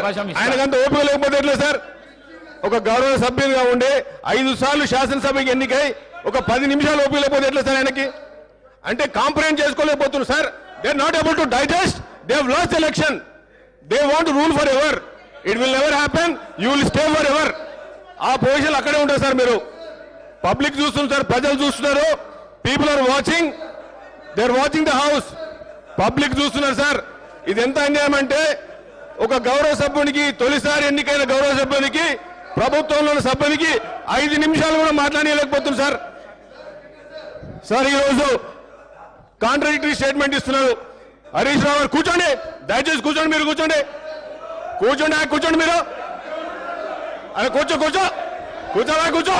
ఆయనకంత ఓపిక లేకపోతే ఎట్లా సార్? ఒక గౌరవ సభ్యులుగా ఉండే 5 సార్లు శాసనసభకి ఎన్నికై ఒక 10 నిమిషాలు ఓపిక లేకపోతే ఎట్లా సార్ ఆయనకి? అంటే కాంప్రహెండ్ చేసుకోలేకపోతున్నారు సార్. They are not able to digest. They have lost election. They want rule forever. It will never happen. You will stay forever. ఆ పొజిషన్ అక్కడే ఉంటారు సార్. మీరు పబ్లిక్ చూస్తున్నారు సార్, ప్రజలు చూస్తున్నారు. People are watching. They are watching the house. Public చూస్తున్నారు sir. ఇది ఎంత అన్యాయం అంటే ఒక గౌరవ సభ్యునికి, తొలిసారి ఎన్నికైన గౌరవ సభ్యునికి, ప్రభుత్వంలో ఉన్న సభ్యునికి 5 నిమిషాలు కూడా మాట్లాడలేకపోతున్నారు సార్. సార్ ఈరోజు కాంట్రడిక్టరీ స్టేట్మెంట్ ఇస్తున్నారు హరీష్ రావు గారు. కూర్చోండి, దయచేసి కూర్చోండి. మీరు కూర్చోండి, కూర్చోండి, కూర్చోండి. మీరు అరే కూర్చో, కూర్చో, కూర్చోరా, కూర్చో.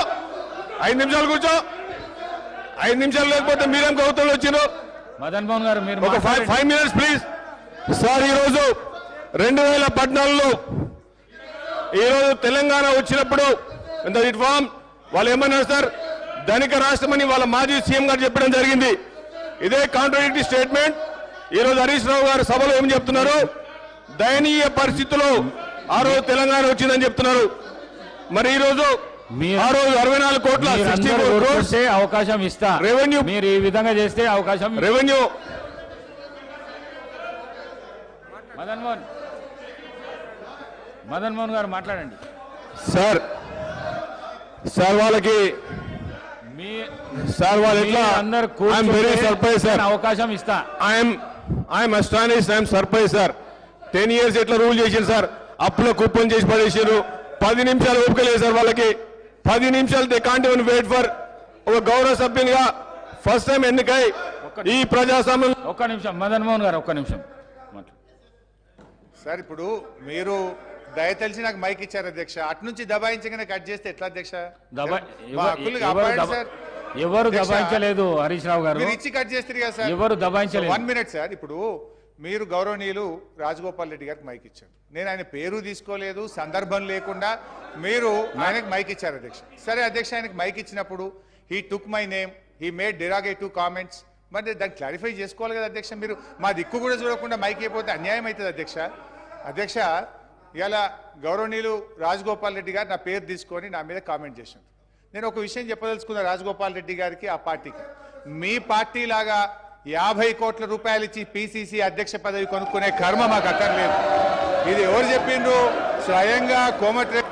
5 నిమిషాలు కూర్చో. 5 నిమిషాలు లేకపోతే మీరేం గౌతంలో వచ్చిండ్రు? మదన్ మోహన్ గారు మీరు ఒక 5 మినిట్స్ ప్లీజ్. సార్ ఈరోజు 2014లో ఈరోజు తెలంగాణ వచ్చినప్పుడు ఇంత రిఫార్మ్ వాళ్ళు ఏమన్నారు సార్? ధనిక రాష్ట్రమని వాళ్ళ మాజీ సీఎం గారు చెప్పడం జరిగింది. ఇదే కాంట్రడిక్టరీ స్టేట్మెంట్ ఈరోజు హరీష్ రావు గారు సభలో ఏం చెప్తున్నారు? దయనీయ పరిస్థితుల్లో ఆ రోజు తెలంగాణ వచ్చిందని చెప్తున్నారు. మరి ఈ రోజు ఆ రోజు 64 కోట్ల 64 crores అవకాశం ఇస్తా. రెవెన్యూ మీరు ఈ విధంగా చేస్తే అవకాశం రెవెన్యూ. మదన్ మోహన్ గారు మాట్లాడండి సార్. సార్ వాళ్ళకి సార్ వాళ్ళు ఎట్లా అందరు సర్ప్రైజ్ సార్. అవకాశం ఇస్తా. I'm astonished. I'm surprise sir. 10 years ఎట్లా రూల్ చేసింది సార్? అప్పులో కుప్పం చేసి పడేసారు. 10 నిమిషాలు ఓపిక లేదు సార్ వాళ్ళకి. 10 నిమిషాలు they can't even wait for. ఒక గౌరవ సభ్యునిగా ఫస్ట్ టైం ఎన్నికై ఈ ప్రజాస్వామ్యం. ఒక్క నిమిషం మదన్ మోహన్ గారు, ఒక్క నిమిషం సార్. ఇప్పుడు మీరు దయ తెలిసి నాకు మైక్ ఇచ్చారు అధ్యక్ష. అటు నుంచి దబాయించగానే కట్ చేస్తే ఎట్లా అధ్యక్ష? ఎవరు దబాయించలేదు హరీష్ రావు గారు. మీరు ఇచ్చి కట్ చేస్తారు కదా సార్. ఎవరు దబాయించలేదు. 1 minute సార్. ఇప్పుడు మీరు గౌరవనీయులు రాజగోపాల్ రెడ్డి గారికి మైక్ ఇచ్చారు. నేను ఆయన పేరు తీసుకోలేదు, సందర్భం లేకుండా మీరు ఆయనకు మైక్ ఇచ్చారు అధ్యక్ష. సరే అధ్యక్ష, ఆయనకు మైక్ ఇచ్చినప్పుడు he took my name, he made derogatory comments. మరి దాన్ని క్లారిఫై చేసుకోవాలి కదా అధ్యక్ష. మీరు మా దిక్కు కూడా చూడకుండా మైక్ అయిపోతే అన్యాయం అవుతుంది అధ్యక్ష. అధ్యక్ష, ఇలా గౌరవనీయులు రాజగోపాల్ రెడ్డి గారు నా పేరు తీసుకొని నా మీద కామెంట్ చేశారు. నేను ఒక విషయం చెప్పదలుచుకున్నా రాజగోపాల్ రెడ్డి గారికి, ఆ పార్టీకి. మీ పార్టీ లాగా 50 కోట్ల రూపాయలు ఇచ్చి పిసిసి అధ్యక్ష పదవి కొనుక్కునే కర్మ మాకు అక్కర్లేదు. ఇది ఎవరు చెప్పిండ్రు? స్వయంగా కోమటిరెడ్డి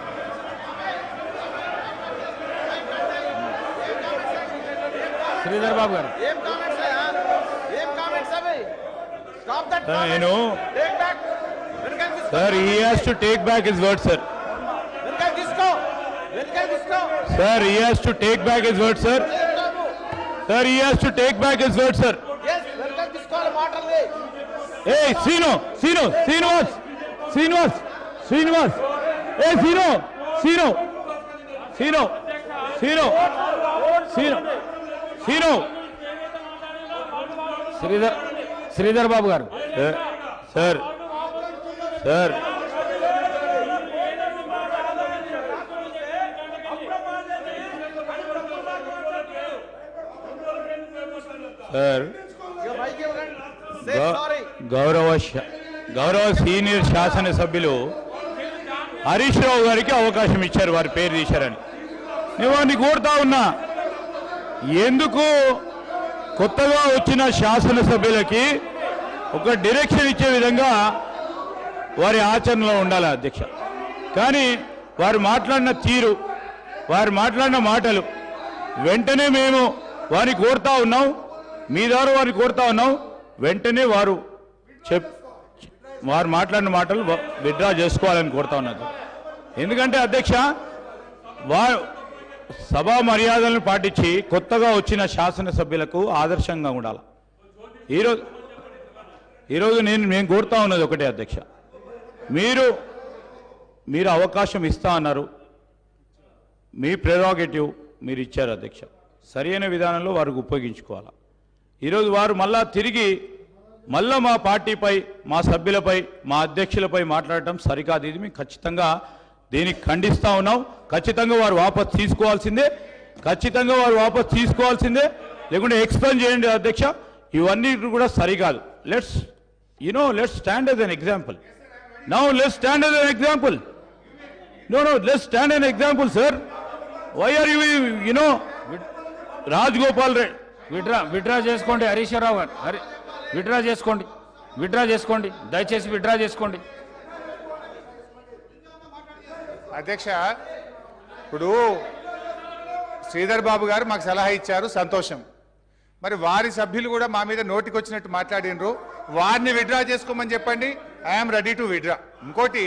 శ్రీధర్ బాబు గారు. Sir, he has to take back his word, sir. Sir, he has to take back his word, sir. Sir, he has to take back his word, sir. Hey, Srinivas. Hey, Srino. Sridhar Babu గారు. Sir. Sir. గౌరవ senior శాసనసభ్యులు హరీష్ రావు గారికి అవకాశం ఇచ్చారు, వారి పేరు తీశారని. నేను వారిని కోరుతా ఉన్నా, ఎందుకు కొత్తగా వచ్చిన శాసనసభ్యులకి ఒక డైరెక్షన్ ఇచ్చే విధంగా వారి ఆచరణలో ఉండాలి అధ్యక్ష. కానీ వారు మాట్లాడిన తీరు, వారు మాట్లాడిన మాటలు వెంటనే మేము వారిని కోరుతా ఉన్నాం, మీ ద్వారా వారిని కోరుతా ఉన్నాం, వెంటనే వారు మాట్లాడిన మాటలు విత్డ్రా చేసుకోవాలని కోరుతా ఉన్నారు. ఎందుకంటే అధ్యక్ష, వారు సభా మర్యాదలను పాటించి కొత్తగా వచ్చిన శాసనసభ్యులకు ఆదర్శంగా ఉండాలి. ఈరోజు మేము కోరుతా ఉన్నది ఒకటే అధ్యక్ష, మీరు అవకాశం ఇస్తా అన్నారు, మీ ప్రెరోగేటివ్ మీరు ఇచ్చారు అధ్యక్ష. సరైన విధానంలో వారికి ఉపయోగించుకోవాలి. ఈరోజు వారు మళ్ళా మా పార్టీపై, మా సభ్యులపై, మా అధ్యక్షులపై మాట్లాడటం సరికాదు. ఇది మేము ఖచ్చితంగా దీనికి ఖండిస్తూ ఉన్నాం. ఖచ్చితంగా వారు వాపసు తీసుకోవాల్సిందే, లేకుంటే ఎక్స్ప్లెయిన్ చేయండి అధ్యక్ష. ఇవన్నీ కూడా సరికాదు. Let's stand as an example. Now let's stand as an example. No, let's stand an example, sir. Why are you know, Rajgopal Reddy, withdraw చేసుకోండి హరీష్ రావు గారు. విత్డ్రా చేసుకోండి దయచేసి విత్డ్రా చేసుకోండి. అధ్యక్ష, ఇప్పుడు శ్రీధర్ బాబు గారు మాకు సలహా ఇచ్చారు, సంతోషం. మరి వారి సభ్యులు కూడా మా మీద నోటికొచ్చినట్టు మాట్లాడినరు, వారిని విత్డ్రా చేసుకోమని చెప్పండి. I'm ready to withdraw. ఇంకోటి,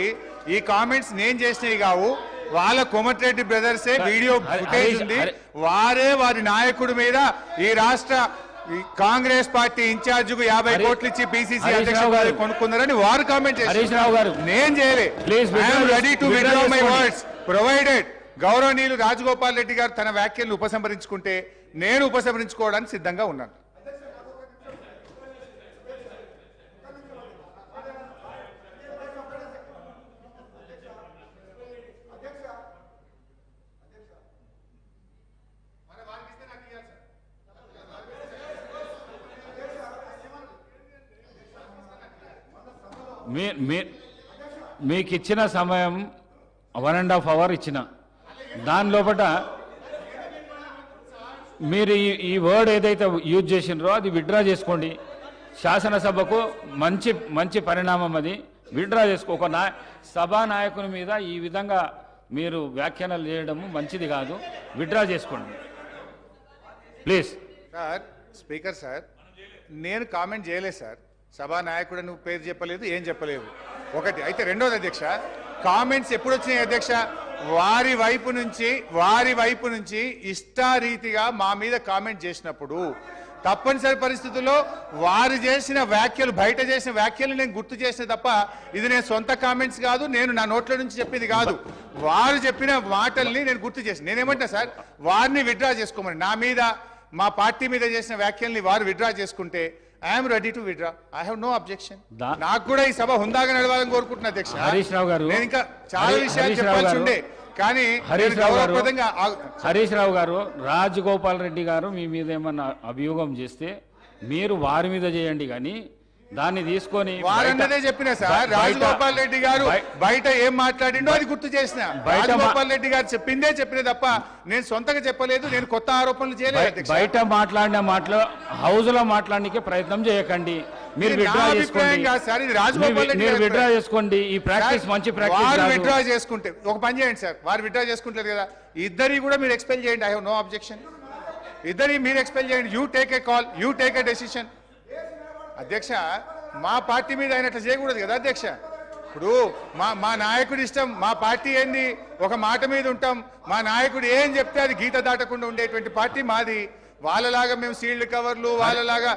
ఈ కామెంట్స్ నేను చేసినవి కావు, వాళ్ళ కోమటిరెడ్డి బ్రదర్సే వీడియో ఫుటేజ్ ఉంది. వారే వారి నాయకుడి మీద ఈ రాష్ట్ర కాంగ్రెస్ పార్టీ ఇన్ఛార్జ్ కు 50 కోట్లు ఇచ్చి పిసిసి అధ్యక్షుడు కొనుక్కున్నారని వారు కామెంట్ చేశారు. నేను చేయలే. I'm ready to withdraw my words provided గౌరవనీయులు రాజగోపాల్ రెడ్డి గారు తన వ్యాఖ్యలను ఉపసంహరించుకుంటే నేను ఉపసంహరించుకోవడానికి సిద్ధంగా ఉన్నాను. మీకు ఇచ్చిన సమయం 1.5 hours ఇచ్చిన దాని లోపల మీరు ఈ వర్డ్ ఏదైతే యూజ్ చేసినారో అది విత్డ్రా చేసుకోండి. శాసనసభకు మంచి పరిణామం అది. విత్డ్రా చేసుకో. ఒక సభా నాయకుని మీద ఈ విధంగా మీరు వ్యాఖ్యానాలు చేయడం మంచిది కాదు. విత్డ్రా చేసుకోండి ప్లీజ్. సార్, స్పీకర్ సార్, నేను కామెంట్ చేయలేదు సార్. సభా నాయకుడు నువ్వు పేరు చెప్పలేదు, ఏం చెప్పలేదు. ఒకటి అయితే. రెండోది అధ్యక్ష, కామెంట్స్ ఎప్పుడు వచ్చినాయి అధ్యక్ష? వారి వైపు నుంచి ఇష్టారీతిగా మా మీద కామెంట్ చేసినప్పుడు తప్పనిసరి పరిస్థితుల్లో వారు చేసిన వ్యాఖ్యలు, బయట చేసిన వ్యాఖ్యలు నేను గుర్తు చేసిన తప్ప ఇది నేను సొంత కామెంట్స్ కాదు, నేను నా నోట్ల నుంచి చెప్పింది కాదు. వారు చెప్పిన మాటల్ని నేను గుర్తు చేసిన. నేనేమంటా సార్, వారిని విత్డ్రా చేసుకోమని, నా మీద మా పార్టీ మీద చేసిన వ్యాఖ్యల్ని వారు విత్డ్రా చేసుకుంటే I'm ready to withdraw. I have no objection. నాకు కూడా ఈ సభ హుందాగా నడవాలని కోరుకుంటున్నా అధ్యక్ష. హరీష్ రావు గారు, నేను ఇంకా చాలా విషయాలు చెప్పాల్సి ఉండే, కానీ హరీష్ రావు గారు రాజగోపాల్ రెడ్డి గారు మీ మీద ఏమన్నా అభియోగం చేస్తే మీరు వారి మీద చేయండి, కానీ దాన్ని తీసుకొని వారన్నదే చెప్పిన సార్. రాజగోపాల్ రెడ్డి గారు బయట ఏం మాట్లాడిండో అది గుర్తు చేసిన. రాజగోపాల్ రెడ్డి గారు చెప్పిన తప్ప నేను సొంతగా చెప్పలేదు, నేను కొత్త ఆరోపణలు చేయలేదు. బయట మాట్లాడిన మాటలు హౌస్ లో మాట్లాడడానికి ప్రయత్నం చేయకండి. మీరు విత్డ్రా చేసుకోండి. ఈ ప్రాక్టీస్ మంచి ప్రాక్టీస్. విత్డ్రా చేసుకుంటే ఒక పని చేయండి సార్, వారు విత్డ్రా చేసుకుంటారు కదా, ఇద్దరి కూడా మీరు ఎక్స్పెల్ చేయండి. I have no objection. ఇద్దరి మీరు ఎక్స్పెల్ చేయండి. You take a call, you take a decision. అధ్యక్ష, మా పార్టీ మీద అయినట్లు చేయకూడదు కదా అధ్యక్ష. ఇప్పుడు మా నాయకుడి ఇష్టం, మా పార్టీ ఏంది, ఒక మాట మీద ఉంటాం. మా నాయకుడు ఏం చెప్తే అది గీత దాటకుండా ఉండేటువంటి పార్టీ మాది. వాళ్ళలాగా మేము సీల్డ్ కవర్లు, వాళ్ళలాగా